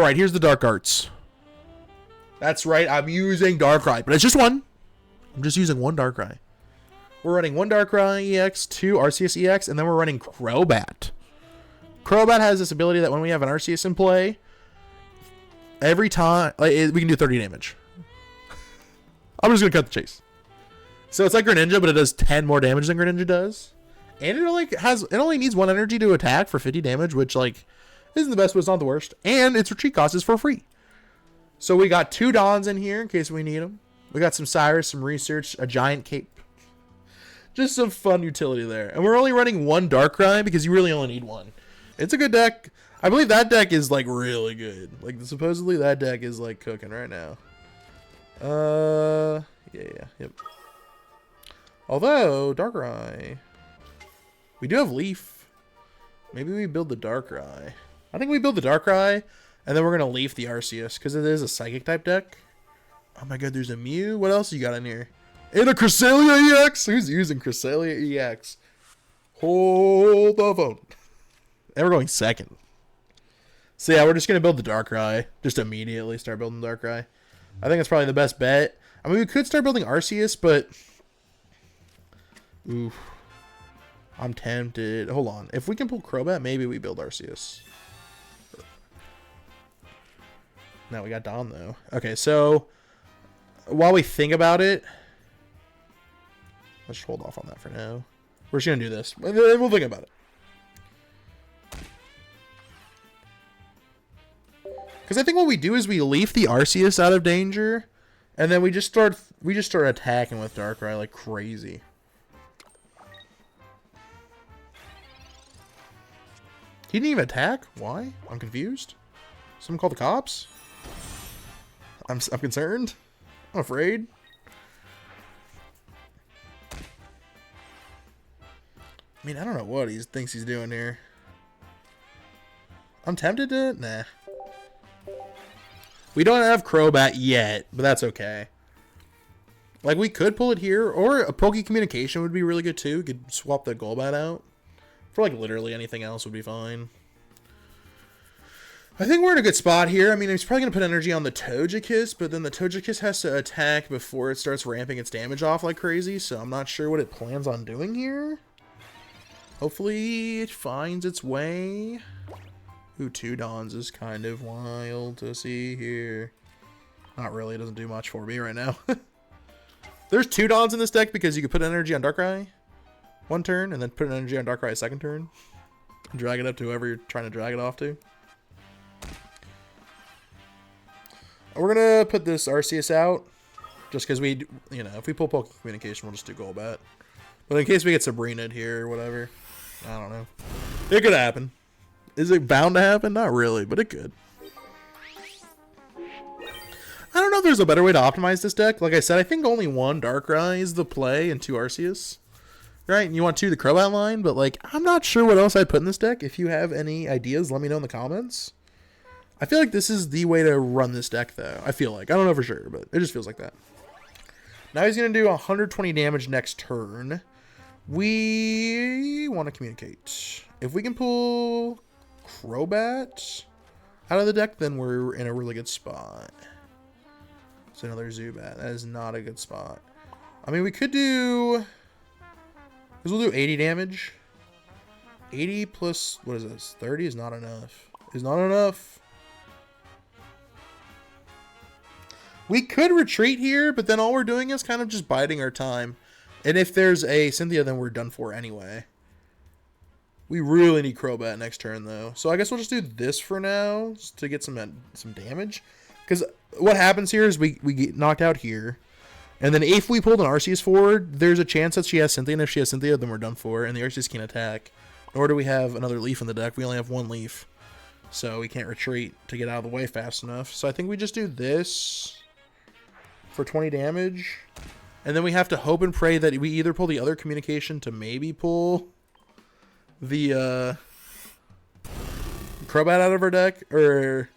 Alright, here's the Dark Arts. That's right, I'm using Darkrai, but it's just one. I'm just using one Darkrai. We're running one Darkrai EX, two Arceus EX, and then we're running Crobat. Crobat has this ability that when we have an Arceus in play, every time, like, we can do 30 damage. I'm just going to cut the chase. So it's like Greninja, but it does 10 more damage than Greninja does. And it only needs one energy to attack for 50 damage, which, like, isn't the best, but it's not the worst. And its retreat cost is for free. So we got 2 Dons in here in case we need them. We got some Cyrus, some Research, a Giant Cape. Just some fun utility there. And we're only running one Darkrai because you really only need one. It's a good deck. I believe that deck is, like, really good. Like, supposedly that deck is, like, cooking right now. Yep. Although, Darkrai. We do have Leaf. Maybe we build the Darkrai. I think we build the Darkrai, and then we're going to Leaf the Arceus, because it is a Psychic-type deck. Oh my god, there's a Mew. What else you got in here? And a Cresselia EX? Who's using Cresselia EX? Hold the phone. And we're going second. So yeah, we're just going to build the Darkrai. Just immediately start building Darkrai. I think it's probably the best bet. I mean, we could start building Arceus, but... Oof. I'm tempted. Hold on. If we can pull Crobat, maybe we build Arceus. No, we got Don, though. Okay, so... While we think about it... Let's just hold off on that for now. We're just going to do this. We'll think about it. Because I think what we do is we leaf the Arceus out of danger, and then we just start attacking with Darkrai like crazy. He didn't even attack? Why? I'm confused. Someone call the cops? I'm concerned. I'm afraid. I mean, I don't know what he thinks he's doing here. I'm tempted to... Nah. We don't have Crobat yet, but that's okay. Like, we could pull it here, or a Poke Communication would be really good, too. We could swap the Golbat out. For, like, literally anything else would be fine. I think we're in a good spot here. I mean, he's probably going to put energy on the Togekiss, but then the Togekiss has to attack before it starts ramping its damage off like crazy, so I'm not sure what it plans on doing here. Hopefully it finds its way. Ooh, 2 Dons is kind of wild to see here. Not really, it doesn't do much for me right now. There's 2 Dons in this deck because you could put energy on Darkrai one turn, and then put an energy on Darkrai second turn. And drag it up to whoever you're trying to drag it off to. We're going to put this Arceus out. Just because we, you know, if we pull Poke Communication, we'll just do Golbat. But in case we get Sabrina'd here or whatever. I don't know. It could happen. Is it bound to happen? Not really, but it could. I don't know if there's a better way to optimize this deck. Like I said, I think only one Darkrai is the play and 2 Arceus. Right? And you want 2 the Crobat line, but like, I'm not sure what else I'd put in this deck. If you have any ideas, let me know in the comments. I feel like this is the way to run this deck, though. I feel like. I don't know for sure, but it just feels like that. Now he's going to do 120 damage next turn. We want to communicate. If we can pull Crobat out of the deck, then we're in a really good spot. It's another Zubat. That is not a good spot. I mean, we could do... Because we'll do 80 damage. 80 plus... What is this? 30 is not enough. Is not enough. We could retreat here, but then all we're doing is kind of just biding our time. And if there's a Cynthia, then we're done for anyway. We really need Crobat next turn, though. So I guess we'll just do this for now to get some damage. Because what happens here is we get knocked out here. And then if we pulled an Arceus forward, there's a chance that she has Cynthia. And if she has Cynthia, then we're done for. And the Arceus can't attack. Nor do we have another leaf in the deck. We only have 1 leaf. So we can't retreat to get out of the way fast enough. So I think we just do this for 20 damage. And then we have to hope and pray that we either pull the other communication to maybe pull the Crobat out of our deck. Or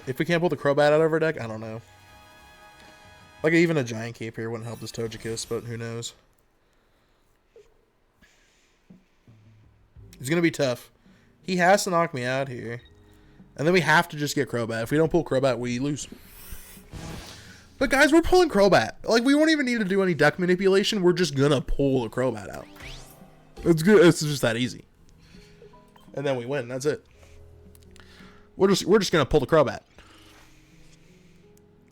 if we can't pull the Crobat out of our deck, I don't know. Like even a Giant Cape here wouldn't help this Togekiss, but who knows. It's going to be tough. He has to knock me out here. And then we have to just get Crobat. If we don't pull Crobat, we lose. But guys, we're pulling Crobat. Like, we won't even need to do any deck manipulation. We're just gonna pull the Crobat out. It's good. It's just that easy. And then we win. That's it. We're just gonna pull the Crobat.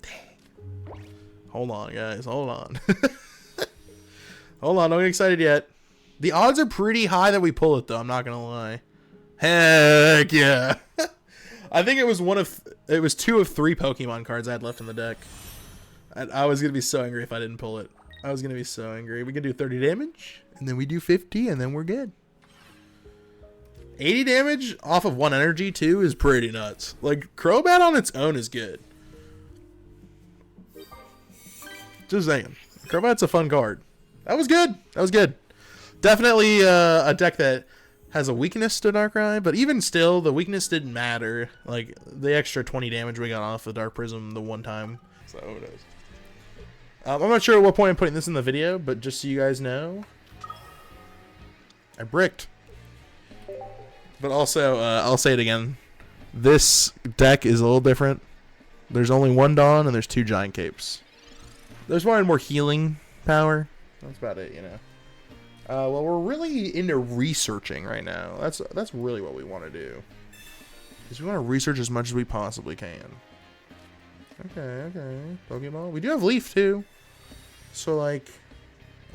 Dang. Hold on, guys. Hold on. Hold on. Don't get excited yet. The odds are pretty high that we pull it, though. I'm not gonna lie. Heck yeah. I think it was two of three Pokemon cards I had left in the deck. I was gonna be so angry if I didn't pull it. I was gonna be so angry. We can do 30 damage, and then we do 50, and then we're good. 80 damage off of 1 energy too is pretty nuts. Like, Crobat on its own is good. Just saying, Crobat's a fun card. That was good. That was good. Definitely a deck that has a weakness to Darkrai, but even still, the weakness didn't matter. Like, the extra 20 damage we got off the Dark Prism the one time. So it is. I'm not sure at what point I'm putting this in the video, but just so you guys know, I bricked. But also, I'll say it again. This deck is a little different. There's only one Dawn and there's 2 Giant Capes. There's one more healing power. That's about it, you know. Well, we're really into researching right now. That's really what we want to do. Is we want to research as much as we possibly can. Okay. Pokeball. We do have Leaf too. So like,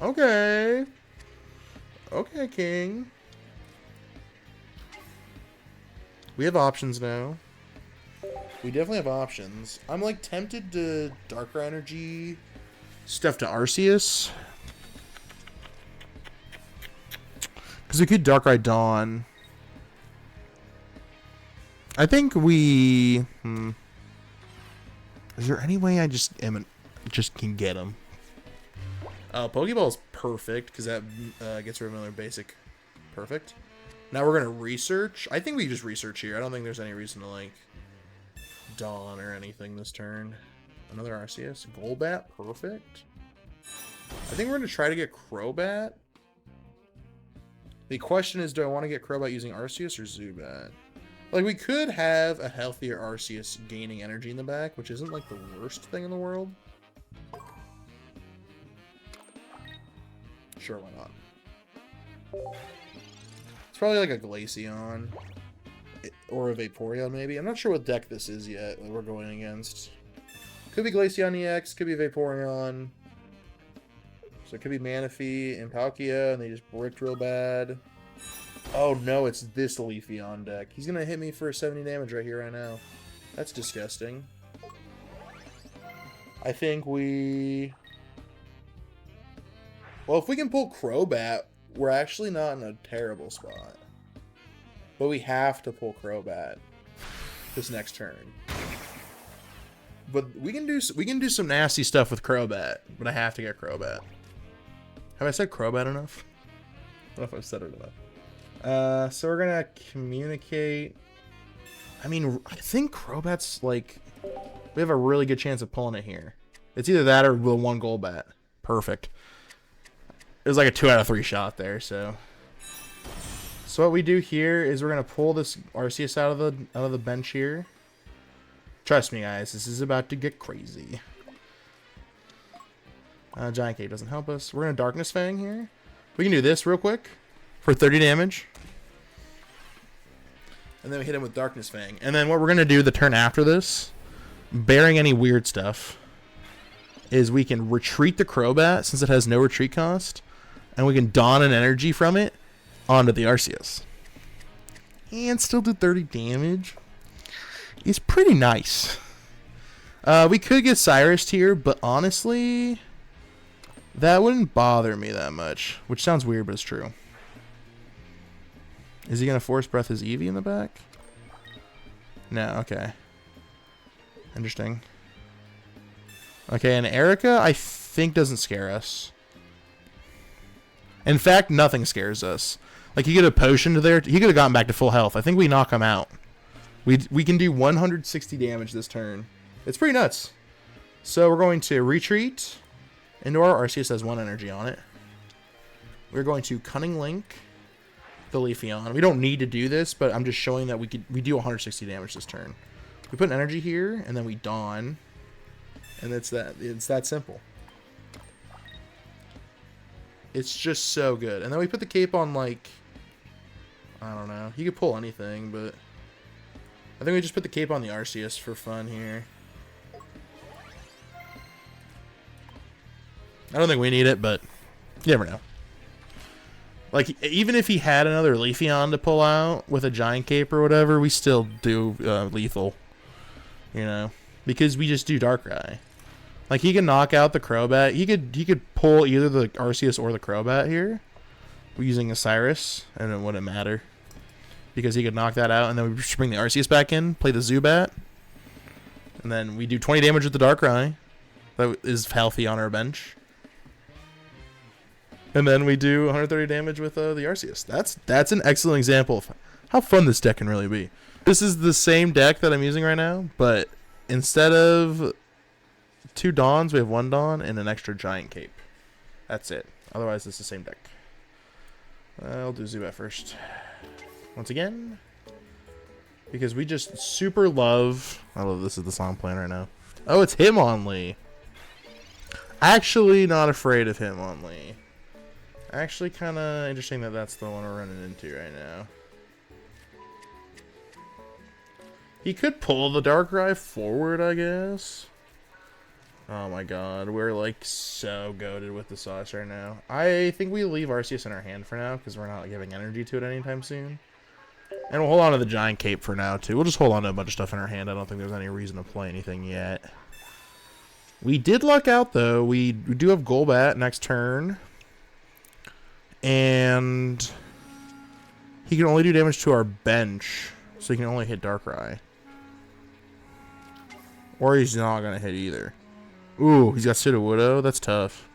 okay, King. We have options now. We definitely have options. I'm like tempted to Darker Energy stuff to Arceus. Because we could Darkrai Dawn. I think we... Is there any way I just can get him? Pokeball is perfect, because that gets rid of another basic. Perfect. Now we're going to research. I think we just research here. I don't think there's any reason to, like, Dawn or anything this turn. Another Arceus. Golbat. Perfect. I think we're going to try to get Crobat. The question is, do I want to get Crobat using Arceus or Zubat? Like, we could have a healthier Arceus gaining energy in the back, which isn't, like, the worst thing in the world. Sure, why not? It's probably like a Glaceon. Or a Vaporeon, maybe. I'm not sure what deck this is yet that we're going against. Could be Glaceon EX, could be Vaporeon. So it could be Manaphy and Palkia, and they just bricked real bad. Oh no, it's this Leafeon deck. He's gonna hit me for 70 damage right here, right now. That's disgusting. I think we... Well, if we can pull Crobat, we're actually not in a terrible spot. But we have to pull Crobat this next turn. But we can do some nasty stuff with Crobat, but I have to get Crobat. Have I said Crobat enough? I don't know if I've said it enough. So we're gonna communicate. I mean, I think Crobat's like, we have a really good chance of pulling it here. It's either that or the 1 Golbat. Perfect. It was like a 2 out of 3 shot there. So what we do here is we're gonna pull this Arceus out of the bench here. Trust me, guys, this is about to get crazy. Giant Cape doesn't help us. We're gonna Darkness Fang here. We can do this real quick for 30 damage. And then we hit him with Darkness Fang. And then what we're gonna do the turn after this, bearing any weird stuff, is we can retreat the Crobat since it has no retreat cost. And we can Dawn an energy from it onto the Arceus. And still do 30 damage. It's pretty nice. We could get Cyrus here, but honestly, that wouldn't bother me that much. Which sounds weird, but it's true. Is he going to Force Breath his Eevee in the back? No, okay. Interesting. Okay, and Erica, I think, doesn't scare us. In fact, nothing scares us. Like, he could have potioned there. He could have gotten back to full health. I think we knock him out. We can do 160 damage this turn. It's pretty nuts. So we're going to retreat into our Arceus has 1 energy on it. We're going to Cunning Link the Leafeon. We don't need to do this, but I'm just showing that we do 160 damage this turn. We put an energy here, and then we Dawn, and it's that simple. It's just so good. And then we put the cape on, like, I don't know. You could pull anything, but I think we just put the cape on the Arceus for fun here. I don't think we need it, but you never know. Like, even if he had another Leafeon to pull out with a giant cape or whatever, we still do lethal. You know? Because we just do Darkrai. Like, he can knock out the Crobat. He could pull either the Arceus or the Crobat here. Using a Cyrus, and it wouldn't matter. Because he could knock that out, and then we just bring the Arceus back in, play the Zubat. And then we do 20 damage with the Darkrai. That is healthy on our bench. And then we do 130 damage with the Arceus. That's an excellent example of how fun this deck can really be. This is the same deck that I'm using right now, but instead of 2 Dawns, we have 1 Dawn and an extra giant cape. That's it. Otherwise, it's the same deck. I'll do Zubat first. Once again. Because we just super love... I love this is the song playing right now. Oh, it's Hitmonlee. Actually not afraid of Hitmonlee. Actually, kind of interesting that that's the one we're running into right now. He could pull the Darkrai forward, I guess. Oh my god, we're like so goated with the sauce right now. I think we leave Arceus in our hand for now because we're not giving energy to it anytime soon. And we'll hold on to the giant cape for now too. We'll just hold on to a bunch of stuff in our hand. I don't think there's any reason to play anything yet. We did luck out though. We do have Golbat next turn. And he can only do damage to our bench, so he can only hit Darkrai. Or he's not going to hit either. Ooh, he's got Sudowoodo. That's tough.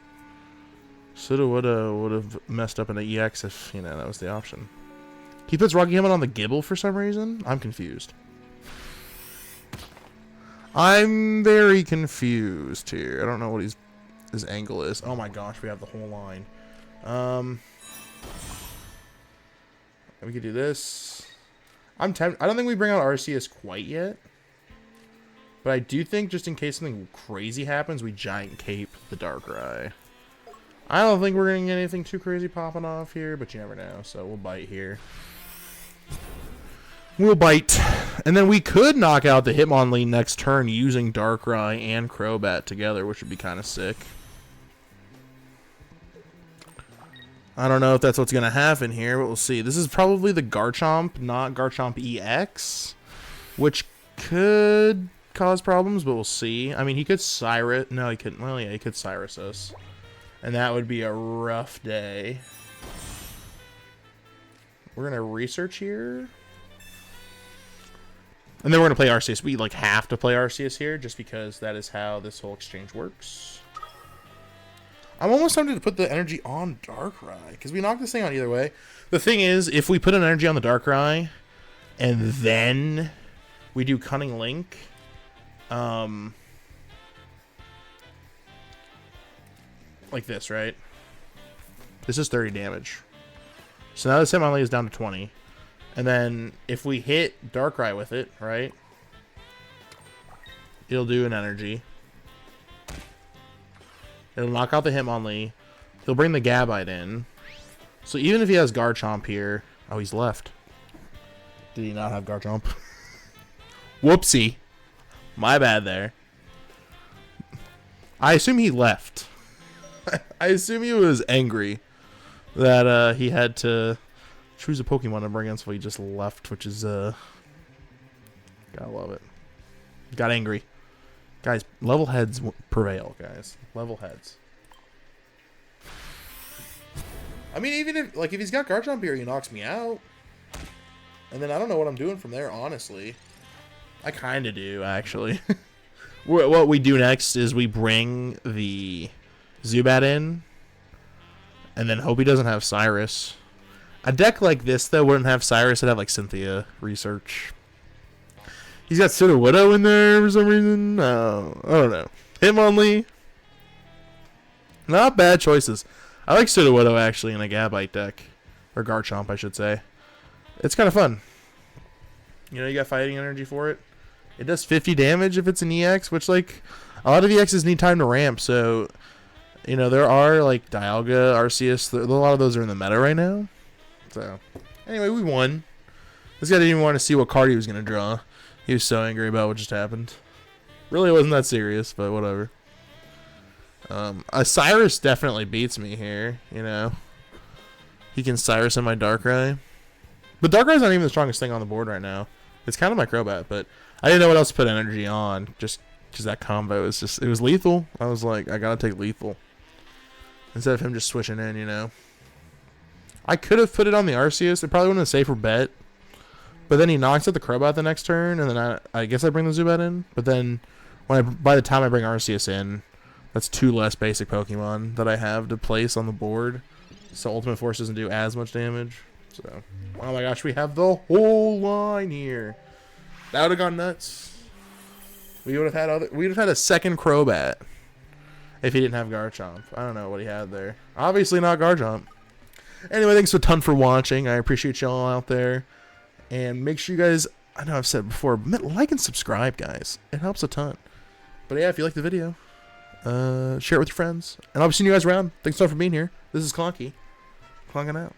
Sudowoodo would have messed up in the EX if, you know, that was the option. He puts Rocky Helmet on the Gibble for some reason. I'm confused. I'm very confused here. I don't know what his angle is. Oh my gosh, we have the whole line. We could do this. I don't think we bring out Arceus quite yet. But I do think just in case something crazy happens, we giant cape the Darkrai. I don't think we're going to get anything too crazy popping off here, but you never know. So we'll bite here. We'll bite. And then we could knock out the Hitmonlee next turn using Darkrai and Crobat together, which would be kind of sick. I don't know if that's what's going to happen here, but we'll see. This is probably the Garchomp, not Garchomp EX, which could cause problems, but we'll see. I mean, he could Cyrus. No, he couldn't. Well, yeah, he could Cyrus us. And that would be a rough day. We're going to research here. And then we're going to play Arceus. We, like, have to play Arceus here just because that is how this whole exchange works. I'm almost tempted to put the energy on Darkrai, because we knock this thing out either way. The thing is, if we put an energy on the Darkrai, and then we do Cunning Link, like this, right? This is 30 damage. So now this Hitmonlee is down to 20. And then if we hit Darkrai with it, right? It'll do an energy. It'll knock out the Hitmonlee. He'll bring the Gabite in. So even if he has Garchomp here... Oh, he's left. Did he not have Garchomp? Whoopsie. My bad there. I assume he left. I assume he was angry that he had to choose a Pokemon to bring in, so he just left, which is... Gotta love it. Got angry. Guys, level heads prevail, guys. Level heads. I mean, even if, like, if he's got Garchomp here, he knocks me out. And then I don't know what I'm doing from there, honestly. I kind of do, actually. What we do next is we bring the Zubat in. And then hope he doesn't have Cyrus. A deck like this, though, wouldn't have Cyrus. It'd have, like, Cynthia Research. He's got Sudowoodo in there for some reason. No, I don't know. Hitmonlee. Not bad choices. I like Sudowoodo, actually, in a Gabite deck. Or Garchomp, I should say. It's kind of fun. You know, you got fighting energy for it. It does 50 damage if it's an EX, which, like, a lot of EXs need time to ramp, so, you know, there are, like, Dialga, Arceus, a lot of those are in the meta right now. So, anyway, we won. This guy didn't even want to see what card he was going to draw. He was so angry about what just happened. Really wasn't that serious, but whatever. Cyrus definitely beats me here, you know. He can Cyrus in my Darkrai. But Darkrai's not even the strongest thing on the board right now. It's kind of my Crobat, but I didn't know what else to put energy on. Just because that combo is just, it was lethal. I was like, I gotta take lethal. Instead of him just switching in, you know. I could have put it on the Arceus. It probably would have been a safer bet. But then he knocks out the Crobat the next turn, and then I guess I bring the Zubat in. But then by the time I bring Arceus in, that's 2 less basic Pokemon that I have to place on the board. So Ultimate Force doesn't do as much damage. So, oh my gosh, we have the whole line here. That would have gone nuts. We'd have had a second Crobat if he didn't have Garchomp. I don't know what he had there. Obviously not Garchomp. Anyway, thanks a ton for watching. I appreciate y'all out there. And make sure you guys, I know I've said it before, like and subscribe, guys. It helps a ton. But yeah, if you like the video, share it with your friends. And I'll be seeing you guys around. Thanks so much for being here. This is Clonky. Clonking out.